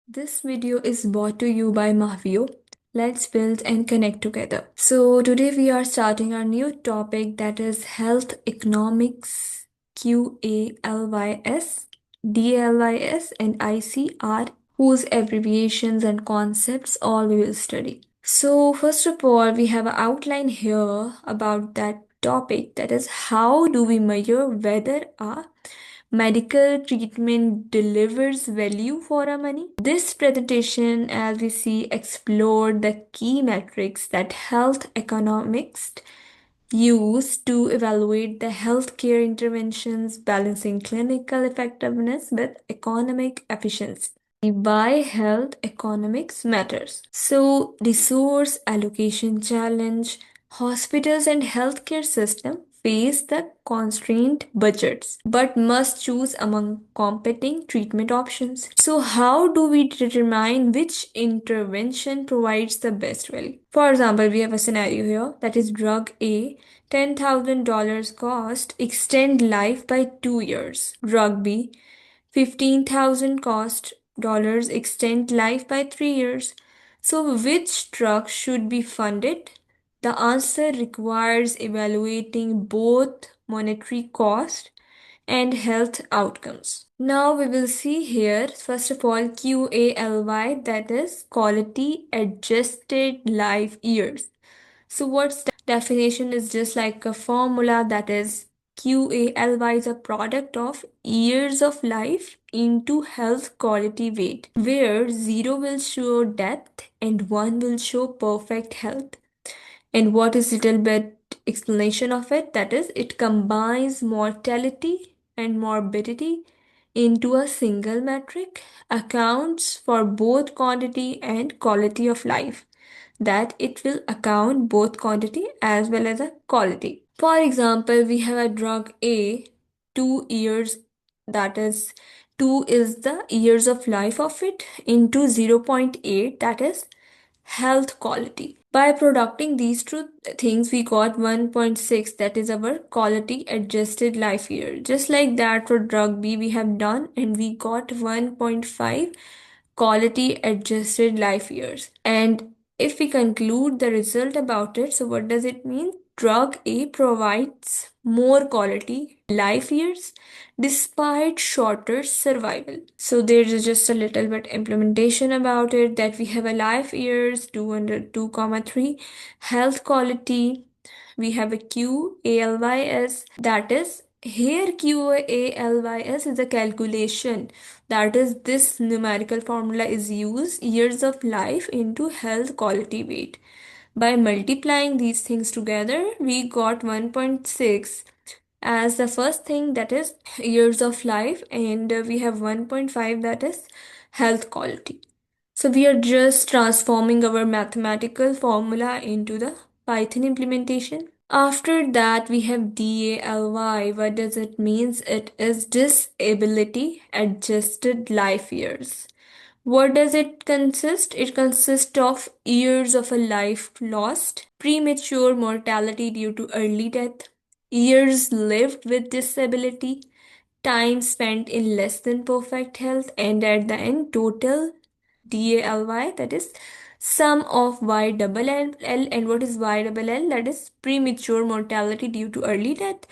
This video is brought to you by Mahvio. Let's build and connect together. So, today we are starting our new topic that is Health Economics QALYS, DALYs, and ICR, whose abbreviations and concepts all we will study. So, first of all, we have an outline here about that topic that is how do we measure whether a medical treatment delivers value for our money. This presentation, as we see, explored the key metrics that health economics use to evaluate the healthcare interventions, balancing clinical effectiveness with economic efficiency. Why health economics matters. So, resource allocation challenge. Hospitals and healthcare system face the constrained budgets but must choose among competing treatment options. So, how do we determine which intervention provides the best value? For example, we have a scenario here that is drug A, $10,000 cost, extend life by 2 years. Drug B, 15,000 cost dollars, extend life by 3 years. So which drug should be funded? The answer requires evaluating both monetary cost and health outcomes. Now we will see here, first of all, QALY, that is quality adjusted life years. So what's the definition is just like a formula, that is QALY is a product of years of life into health quality weight, where 0 will show death and 1 will show perfect health. And what is little bit explanation of it? That is, it combines mortality and morbidity into a single metric, accounts for both quantity and quality of life, that it will account both quantity as well as a quality. For example, we have a drug A, 2 years, that is 2 is the years of life of it into 0.8, that is health quality. By producing these two things, we got 1.6, that is our quality adjusted life year. Just like that for drug B we have done, and we got 1.5 quality adjusted life years. And if we conclude the result about it, so what does it mean? Drug A provides more quality life years despite shorter survival. So there is just a little bit implementation about it, that we have a life years 202,3, health quality, we have a QALYS, that is here QALYS is a calculation, that is this numerical formula is used years of life into health quality weight. By multiplying these things together, we got 1.6 as the first thing, that is years of life, and we have 1.5, that is health quality. So we are just transforming our mathematical formula into the Python implementation. After that, we have DALY. What does it mean? It is disability adjusted life years. What does it consist? It consists of years of a life lost, premature mortality due to early death, years lived with disability, time spent in less than perfect health, and at the end, total DALY, that is sum of Y double L. And what is Y double L? That is premature mortality due to early death,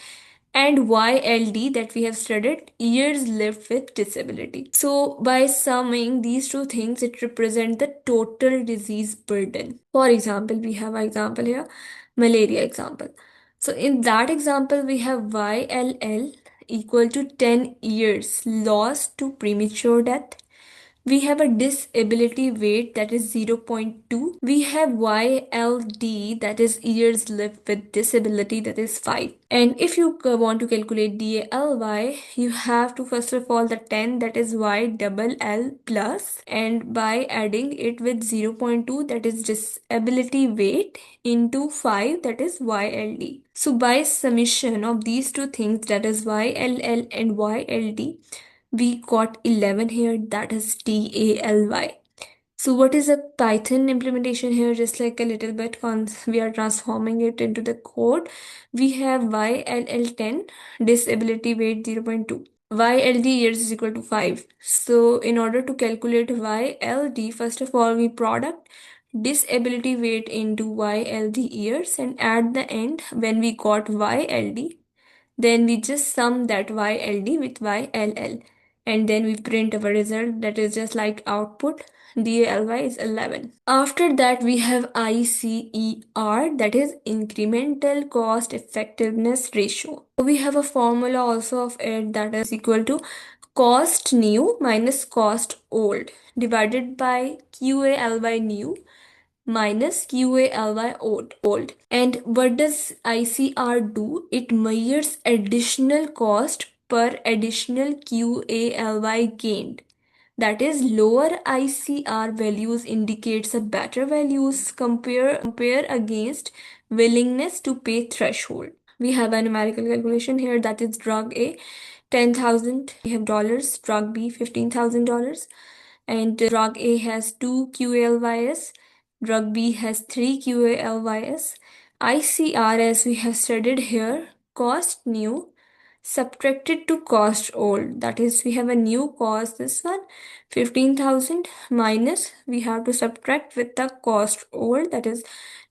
and YLD, that we have studied, years lived with disability. So by summing these two things, it represents the total disease burden. For example, we have an example here, malaria example. So in that example, we have YLL equal to 10 years lost to premature death. We have a disability weight, that is 0.2. We have YLD, that is years lived with disability, that is 5. And if you want to calculate DALY, you have to first of all the 10, that is Y double L plus, and by adding it with 0.2, that is disability weight, into 5, that is YLD. So by summation of these two things, that is YLL and YLD, we got 11 here, that is DALY. So what is a Python implementation here? Just like a little bit, we are transforming it into the code. We have YLL10, disability weight 0.2. YLD years is equal to 5. So in order to calculate YLD, first of all, we product disability weight into YLD years, and at the end, when we got YLD, then we just sum that YLD with YLL, and then we print our result, that is just like output. DALY is 11. After that, we have ICER, that is incremental cost effectiveness ratio. So we have a formula also of it, that is equal to cost new minus cost old divided by QALY new minus QALY old. And what does ICR do? It measures additional cost per additional QALY gained. That is, lower ICR values indicates a better values compare against willingness to pay threshold. We have a numerical calculation here, that is drug A 10,000, we have dollars, drug B $15,000, and drug A has 2 QALYs, drug B has 3 QALYs. ICR, as we have studied here, cost new subtracted to cost old, that is we have a new cost, this one 15,000, minus we have to subtract with the cost old, that is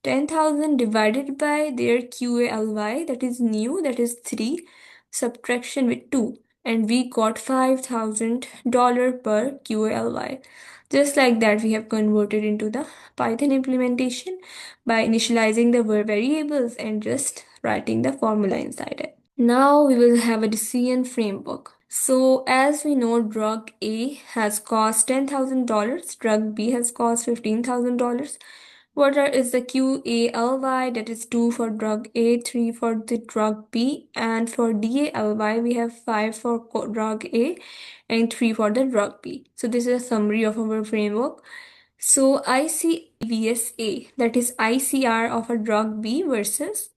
10,000, divided by their QALY, that is new, that is 3, subtraction with 2, and we got $5,000 per QALY. Just like that, we have converted into the Python implementation by initializing the variables and just writing the formula inside it. Now we will have a decision framework. So as we know, drug A has cost $10,000, drug B has cost $15,000. Is the QALY, that is 2 for drug A, 3 for the drug B, and for DALY we have 5 for drug A and 3 for the drug B. So this is a summary of our framework. So ICVSA, that is ICR of a drug B versus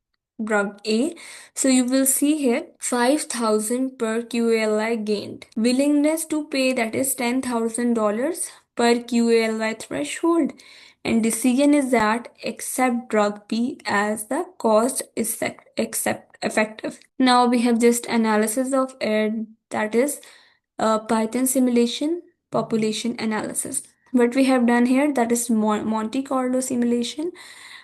drug A. So you will see here 5,000 per QALY gained. Willingness to pay, that is $10,000 per QALY threshold. And decision is that accept drug B as the cost is effective. Now we have just analysis of it, that is Python simulation population analysis. What we have done here, that is Monte Carlo simulation,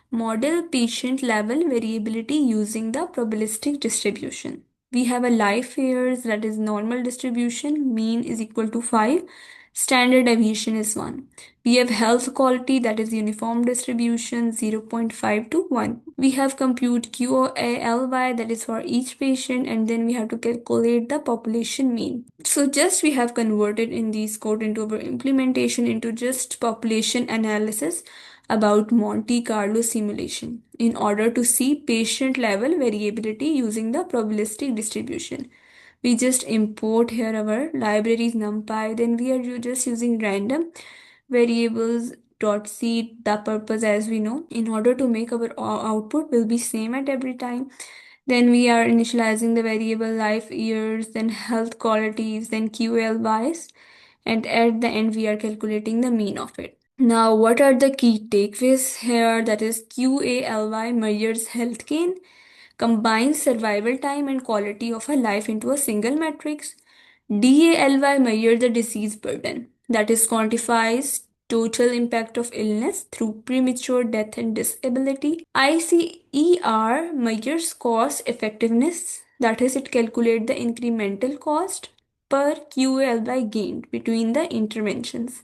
model patient level variability using the probabilistic distribution. We have a life years, that is normal distribution, mean is equal to 5, standard deviation is 1. We have health quality, that is uniform distribution, 0.5 to 1. We have compute QALY, that is for each patient, and then we have to calculate the population mean. So just we have converted in these code into our implementation into just population analysis about Monte Carlo simulation in order to see patient level variability using the probabilistic distribution. We just import here our libraries numpy, then we are just using random variables dot c, the purpose as we know, in order to make our output will be same at every time. Then we are initializing the variable life years, then health qualities, then QLYs, and at the end we are calculating the mean of it. Now, what are the key takeaways here? That is, QALY measures health gain, combines survival time and quality of a life into a single matrix. DALY measures the disease burden, that is, quantifies total impact of illness through premature death and disability. ICER measures cost effectiveness, that is, it calculates the incremental cost per QALY gained between the interventions.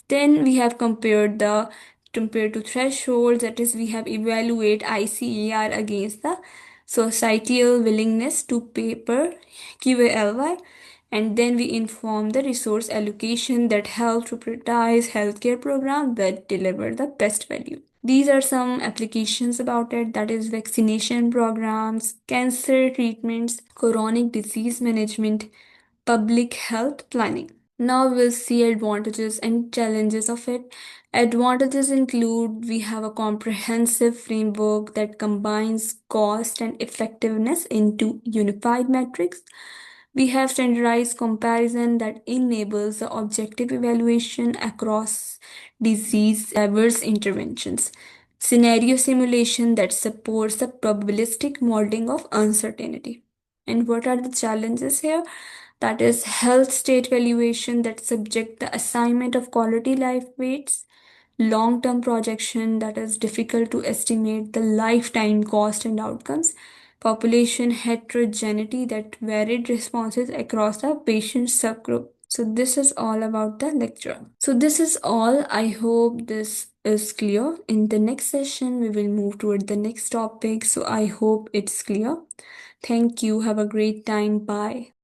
Then we have compared to thresholds, that is, we have evaluate ICER against the societal willingness to pay per QALY, and then we inform the resource allocation that help to prioritize healthcare programs that deliver the best value. These are some applications about it, that is vaccination programs, cancer treatments, chronic disease management, public health planning. Now we'll see advantages and challenges of it. Advantages include we have a comprehensive framework that combines cost and effectiveness into unified metrics. We have standardized comparison that enables the objective evaluation across disease diverse interventions. Scenario simulation that supports the probabilistic modeling of uncertainty. And what are the challenges here? that is health state valuation that subject the assignment of quality life weights, long term projection that is difficult to estimate the lifetime cost and outcomes, population heterogeneity that varied responses across the patient subgroup. So this is all about the lecture. So this is all. I hope this is clear. In the next session, we will move toward the next topic. So I hope it's clear. Thank you. Have a great time. Bye.